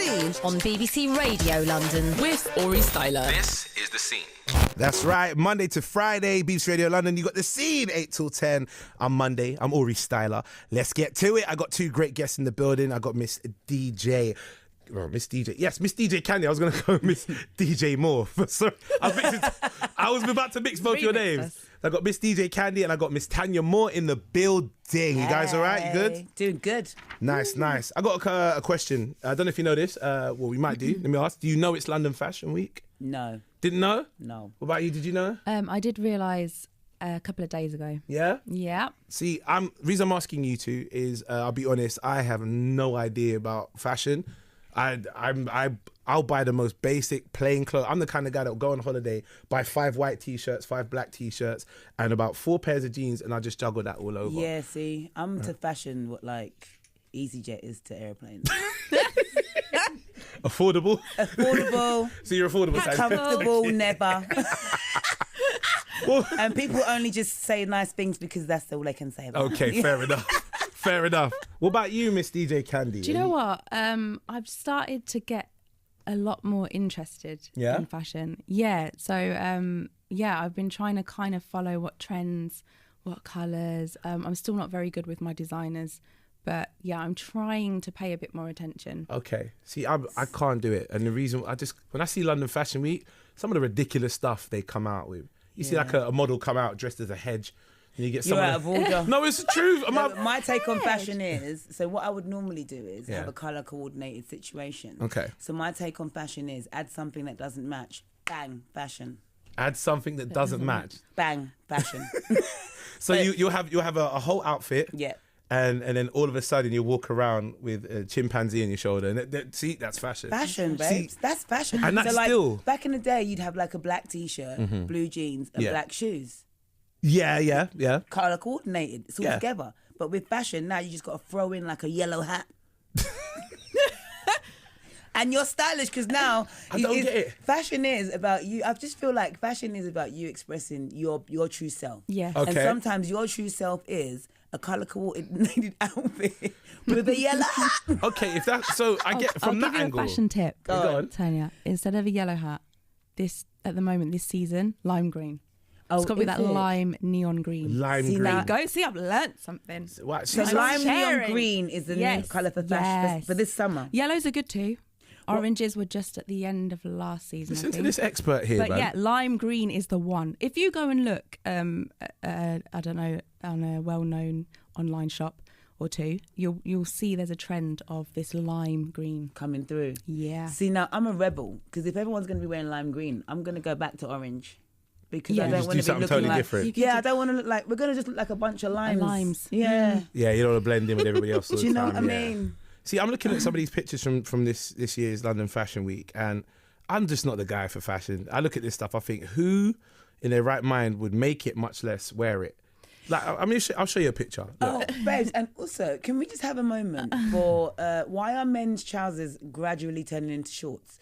Scene on BBC Radio London with Aurie Styla. This is The Scene. That's right, Monday to Friday, BBC Radio London. You got The Scene, 8 till 10. I'm Monday. I'm Aurie Styla. Let's get to it. I got two great guests in the building. I got Miss DJ. Oh, Miss DJ. Yes, Miss DJ Candy. I was going to go Miss DJ Moore. Sorry, I was about to mix both your names. I got Miss DJ Candy and I got Miss Thanyia Moore in the building. You guys all right? You good? Doing good. Nice. I got a question. I don't know if you know this. Well, we might do. Let me ask. Do you know it's London Fashion Week? No. Didn't know? No. What about you? Did you know? I did realise a couple of days ago. Yeah? Yeah. See, reason I'm asking you two is, I'll be honest, I have no idea about fashion. I'll buy the most basic plain clothes. I'm the kind of guy that'll go on holiday, buy 5 white t-shirts, 5 black t-shirts, and about 4 pairs of jeans, and I'll just juggle that all over. Yeah, see, I'm to fashion what like EasyJet is to airplanes. Affordable. So you're affordable. Comfortable, never. And people only just say nice things because that's all they can say about Okay, it. fair enough. Fair enough. What about you, Miss DJ Candy? Do you know what? I've started to get a lot more interested in fashion. Yeah. So, I've been trying to kind of follow what trends, what colours. I'm still not very good with my designers. But yeah, I'm trying to pay a bit more attention. Okay. See, I can't do it. And the reason, when I see London Fashion Week, some of the ridiculous stuff they come out with. You see like a model come out dressed as a hedge. And you get You're out of order. No, it's the truth. My take on fashion is, so what I would normally do is have a colour coordinated situation. Okay. So my take on fashion is add something that doesn't match. Bang, fashion. Add something that doesn't match. Bang, fashion. So you'll have a whole outfit. Yeah. And then all of a sudden you walk around with a chimpanzee on your shoulder, and see, that's fashion. Fashion, babes. That's fashion. And that's so, like, still back in the day, you'd have like a black t-shirt, blue jeans, and black shoes. Yeah. Colour coordinated. It's all together. But with fashion, now you just got to throw in like a yellow hat. And you're stylish because now I don't get it. Fashion is about you. I just feel like fashion is about you expressing your true self. Yes. Okay. And sometimes your true self is a colour coordinated outfit with a yellow hat. Okay, if that, so I get from that I'll give you angle. a fashion tip. Go on. Tanya, instead of a yellow hat, at the moment, this season, lime green. Oh, It's got to be is that it? lime neon green. Lime See, green. now- Go, see, I've learnt something. So See, lime neon sharing. green is the new Yes. colour for fashion Yes. for this summer. Yellows are good too. Oranges were just at the end of last season. Listen I to think. this expert here, But man. yeah, lime green is the one. If you go and look, I don't know, on a well-known online shop or two, you'll see there's a trend of this lime green Coming through. Yeah. See, now I'm a rebel because if everyone's going to be wearing lime green, I'm going to go back to orange. Because Yeah. I You don't just want do to be something looking totally like different. Yeah, I don't want to look like we're gonna just look like a bunch of limes. Limes. Yeah. Yeah, you don't want to blend in with everybody else all Do the you know time. what I yeah. mean? See, I'm looking at some of these pictures from this year's London Fashion Week, and I'm just not the guy for fashion. I look at this stuff, I think, who in their right mind would make it, much less wear it? Like, I mean, I'll show you a picture. Look. Oh, babes, and also, can we just have a moment for why are men's trousers gradually turning into shorts?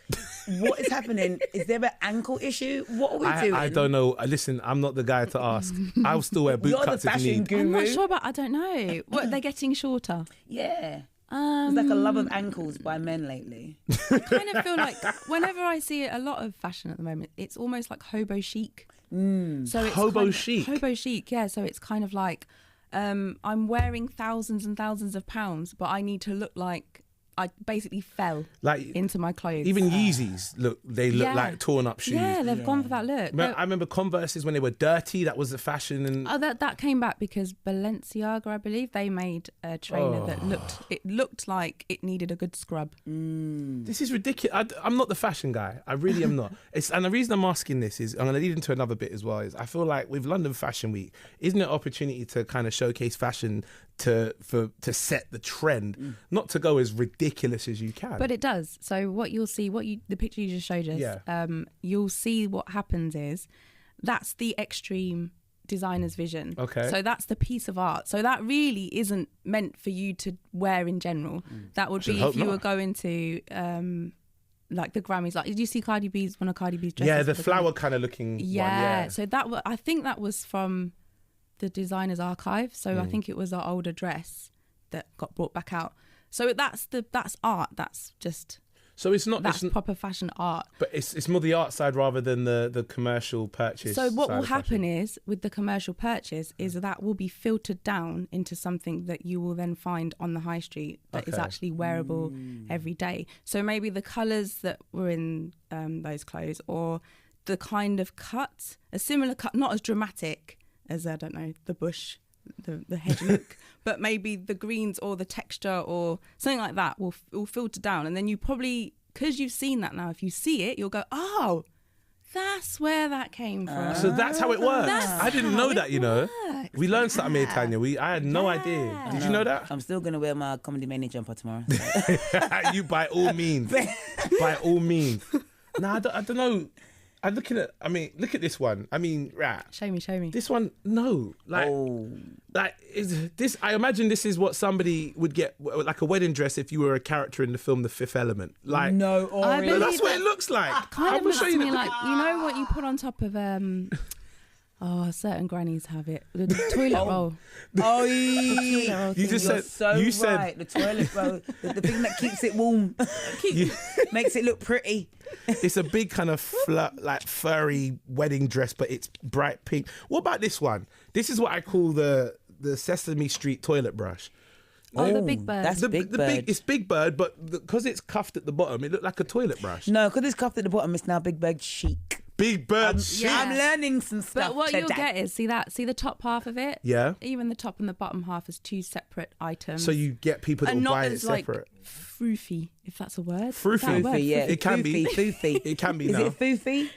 What is happening? Is there an ankle issue? What are we doing? I don't know. Listen, I'm not the guy to ask. I'll still wear boot You're the cuts if fashion need. guru. I'm not sure about. I don't know. What they're getting shorter. Yeah. There's like a love of ankles by men lately. I kind of feel like whenever I see a lot of fashion at the moment, it's almost like hobo chic. So it's Hobo chic? Hobo chic, yeah. So it's kind of like I'm wearing thousands and thousands of pounds, but I need to look like I basically fell into my clothes. Even Yeezys look Yeah. like torn up shoes. Yeah, they've gone for that look. I remember Converses when they were dirty. That was the fashion. And Oh, that came back because Balenciaga, I believe, they made a trainer that looked like it needed a good scrub. this is ridiculous. I'm not the fashion guy. I really am not. And the reason I'm asking this is, I'm going to lead into another bit as well, is I feel like with London Fashion Week, isn't it an opportunity to kind of showcase fashion to set the trend, not to go as ridiculous as you can. But it does. So what you'll see, the picture you just showed us, you'll see what happens is that's the extreme designer's vision. Okay. So that's the piece of art. So that really isn't meant for you to wear in general. That would be if you were going to like the Grammys. Like, did you see Cardi B's, one of Cardi B's dresses? Yeah, the flower kind of looking one. Yeah. So I think that was from the designer's archive. So I think it was an older dress that got brought back out. So that's art. That's just So it's not That's proper fashion art. but it's more the art side rather than the commercial purchase. So what side will of happen fashion. is with the commercial purchase is that will be filtered down into something that you will then find on the high street that is Okay. actually wearable every day. So maybe the colours that were in those clothes, or the kind of cut, a similar cut, not as dramatic as, I don't know, the bush, the hedge look, but maybe the greens or the texture or something like that will filter down. And then you probably, because you've seen that now, if you see it, you'll go, oh, that's where that came from. So that's how it works. That's I didn't how know it that, you know. works. We learned something here, Tanya. I had no idea. Did you know that? I'm still gonna wear my Comedy Mania jumper tomorrow. You by all means. By all means. No, I don't know. Look at this one. I mean, right. Show me. This one, no. Like is this? I imagine this is what somebody would get, like a wedding dress, if you were a character in the film The Fifth Element. Like, No, I Aurie. believe that's what it looks like. Kind I of will looks show to you me the- like, you know what you put on top of certain grannies have it, the toilet roll. Oh, You just you're said- so you said- right. The toilet roll, the thing that keeps it warm, makes it look pretty. It's a big kind of like furry wedding dress, but it's bright pink. What about this one? This is what I call the Sesame Street toilet brush. Oh, the big bird. That's Big Bird. It's Big Bird, but because it's cuffed at the bottom, it looked like a toilet brush. No, because it's cuffed at the bottom, it's now Big Bird chic. Big Bird shit. yeah. I'm learning some stuff But what today. you'll get is, see the top half of it? Yeah. Even the top and the bottom half is two separate items. So you get people that and will not buy it as like separate. froofy, if that's a word. Froofy? Is that a word? Foofy, yeah. It can be. Foofy. It can be Is now. it foofy?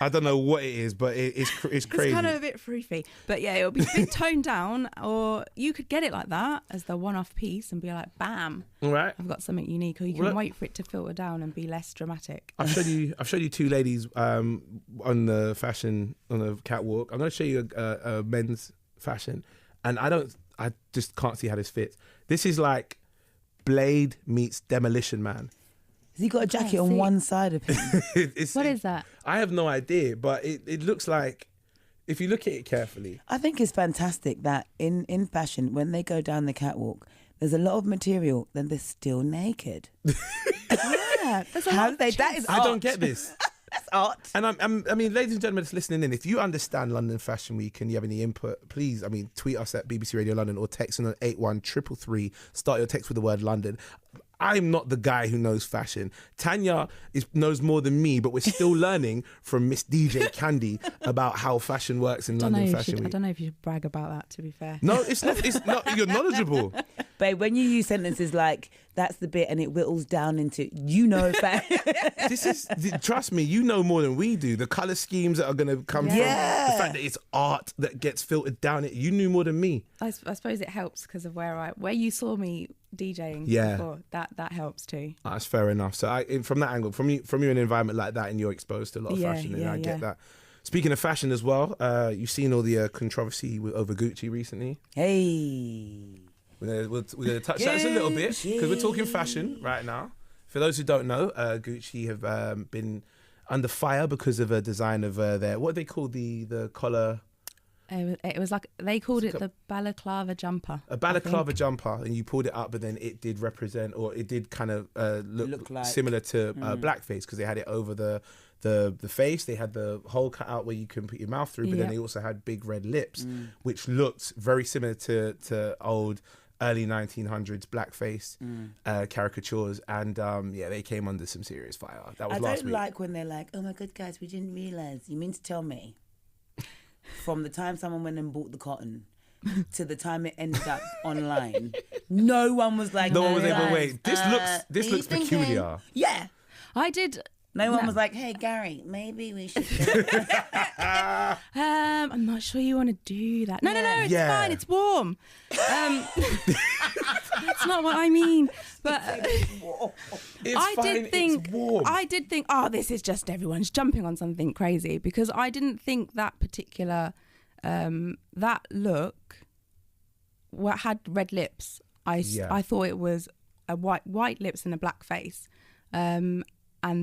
I don't know what it is, but it's crazy. It's kind of a bit froofy. But yeah, it'll be a bit toned down, or you could get it like that as the one-off piece and be like, bam, All right. I've got something unique. Or you can Well, wait for it to filter down and be less dramatic. I've showed you two ladies on the catwalk. I'm going to show you a men's fashion, and I just can't see how this fits. This is like Blade meets Demolition Man. Has he got a jacket Oh, on see. one side of him? What is that? I have no idea, but it looks like, if you look at it carefully. I think it's fantastic that in fashion, when they go down the catwalk, there's a lot of material, then they're still naked. Yeah, there's a How lot do of they? choice. That is I art. don't get this. That's art. And I mean, ladies and gentlemen that's listening in, if you understand London Fashion Week and you have any input, please, tweet us at BBC Radio London or text on 81333. Start your text with the word London. I'm not the guy who knows fashion. Thanyia knows more than me, but we're still learning from Miss DJ Candy about how fashion works in London Fashion I Week. don't know if you should brag about that, to be fair. No, it's not. It's not. You're knowledgeable. Babe, when you use sentences like, that's the bit and it whittles down into, Trust me, you know more than we do. The color schemes that are going to come from the fact that it's art that gets filtered down. You knew more than me. I suppose it helps because of where you saw me DJing Yeah. before. That helps too. That's fair enough. So from that angle, from you in an environment like that, and you're exposed to a lot of fashion, and I get that. Speaking of fashion as well, you've seen all the controversy over Gucci recently. Hey. We're going to touch that just a little bit because we're talking fashion right now. For those who don't know, Gucci have been under fire because of a design of their, what do they call the collar? It was like, they called it the balaclava jumper. A balaclava jumper, and you pulled it up, but then it did represent, or it did kind of look like similar to blackface, because they had it over the face. They had the hole cut out where you can put your mouth through, but then they also had big red lips, which looked very similar to old early 1900s blackface caricatures, and they came under some serious fire. That was I last don't week. like when they're like, oh my God, guys, we didn't realise. You mean to tell me from the time someone went and bought the cotton to the time it ended up online, no one was like, No one was able to guys, wait. This looks peculiar. Yeah. I did. No one was like, hey, Gary, maybe we should. I'm not sure you want to do that. No, it's Yeah. fine. It's warm. That's not what I mean. But It's I fine, did think, it's warm. oh, this is just everyone's jumping on something crazy, because I didn't think that particular that look had red lips. I thought it was a white lips and a black face. And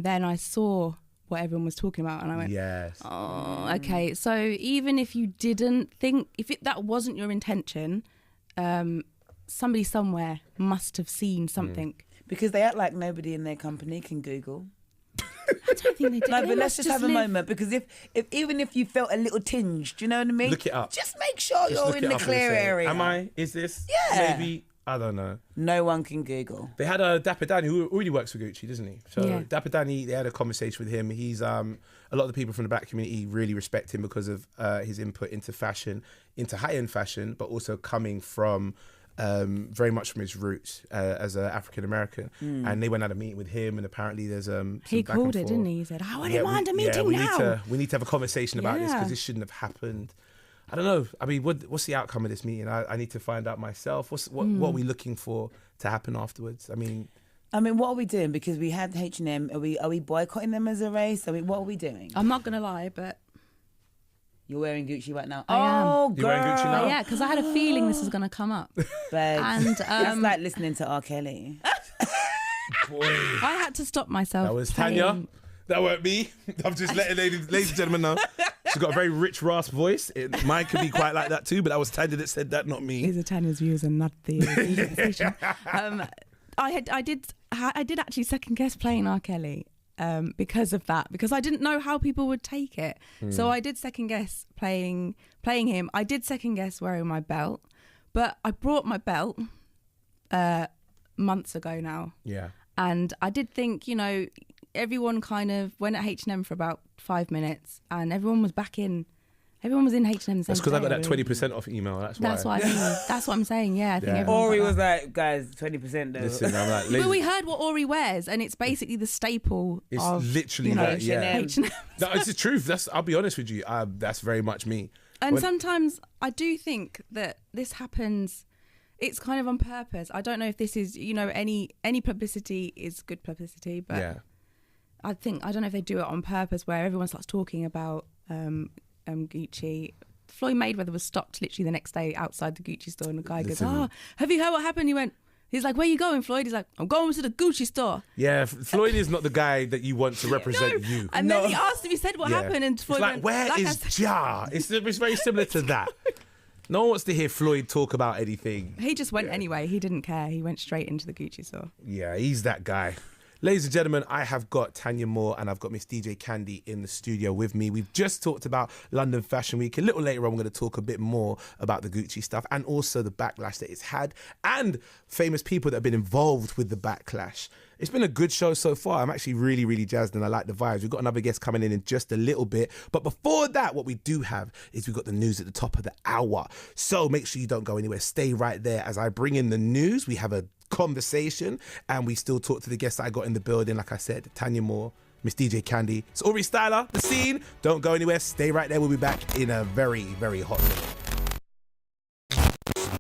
then I saw what everyone was talking about, and I went, Yes. oh, okay. So even if you didn't think, that wasn't your intention, somebody somewhere must have seen something. Because they act like nobody in their company can Google. I don't think they do. No, They but let's must just have a live- moment, because if even if you felt a little tinge, do you know what I mean? Look it up. Just make sure Just you're look in it the up and clear say, area. Am I? Is this? Yeah. Maybe. I don't know. No one can Google. They had a Dapper Danny who already works for Gucci, doesn't he? So Yeah. Dapper Danny, they had a conversation with him. He's a lot of the people from the black community really respect him because of his input into fashion, into high-end fashion, but also coming from very much from his roots as an African American. And they went out a meeting with him, and apparently there's some He back and called it, forth. didn't he? He said, I wouldn't mind a meeting we now. we need to have a conversation about this, Yeah. because this shouldn't have happened. I don't know. I mean, what's the outcome of this meeting? I need to find out myself. What are we looking for to happen afterwards? I mean, what are we doing? Because we had H&M. Are we boycotting them as a race? What are we doing? I'm not going to lie, but You're wearing Gucci right now. I am. Oh, girl. You're wearing Gucci now? yeah, because I had a feeling this was going to come up. Babes, And that's like listening to R. Kelly. boy, I had to stop myself. that was playing- Thanyia. That weren't me. I'm just letting ladies and gentlemen know. She's got a very rich, rasp voice. Mine could be quite like that too, but that was Tanya that said that, not me. These are Tanya's views and not the station. I did actually second guess playing R. Kelly because of that, because I didn't know how people would take it. So I did second guess playing him. I did second guess wearing my belt, but I brought my belt months ago now. Yeah. And I did think, everyone kind of went at H&M for about 5 minutes, and everyone was back in. Everyone was in H&M. That's because I got that 20% off email. That's why. That's what I mean. That's what I'm saying. Yeah, I think Yeah. everyone got Ori that. was like, guys, 20% though. Listen, I'm like, But we heard what Aurie wears, and it's basically the staple it's of literally that. Yeah. H&M. No, it's the truth. I'll be honest with you. That's very much me. And When- sometimes I do think that this happens. It's kind of on purpose. I don't know if this is, any publicity is good publicity, but yeah. I don't know if they do it on purpose, where everyone starts talking about Gucci. Floyd Mayweather was stopped literally the next day outside the Gucci store, and the guy Listen. goes, have you heard what happened? He's like, where you going, Floyd? He's like, I'm going to the Gucci store. Yeah, Floyd is not the guy that you want to represent you. And then he asked him, he said what Yeah. happened, and It's Floyd like, went, where like I is said- Ja? It's very similar to that. No one wants to hear Floyd talk about anything. He just went anyway. He didn't care. He went straight into the Gucci store. Yeah, he's that guy. Ladies and gentlemen, I have got Thanyia Moore and I've got Miss DJ Candy in the studio with me. We've just talked about London Fashion Week. A little later on, we're going to talk a bit more about the Gucci stuff and also the backlash that it's had and famous people that have been involved with the backlash. It's been a good show so far. I'm actually really, really jazzed and I like the vibes. We've got another guest coming in just a little bit. But before that, what we do have is we've got the news at the top of the hour. So make sure you don't go anywhere. Stay right there as I bring in the news. We have a conversation and we still talk to the guests that I got in the building. Like I said, Thanyia Moore, Miss DJ Candy. It's Aurie Styla, The Scene. Don't go anywhere. Stay right there. We'll be back in a very, very hot minute.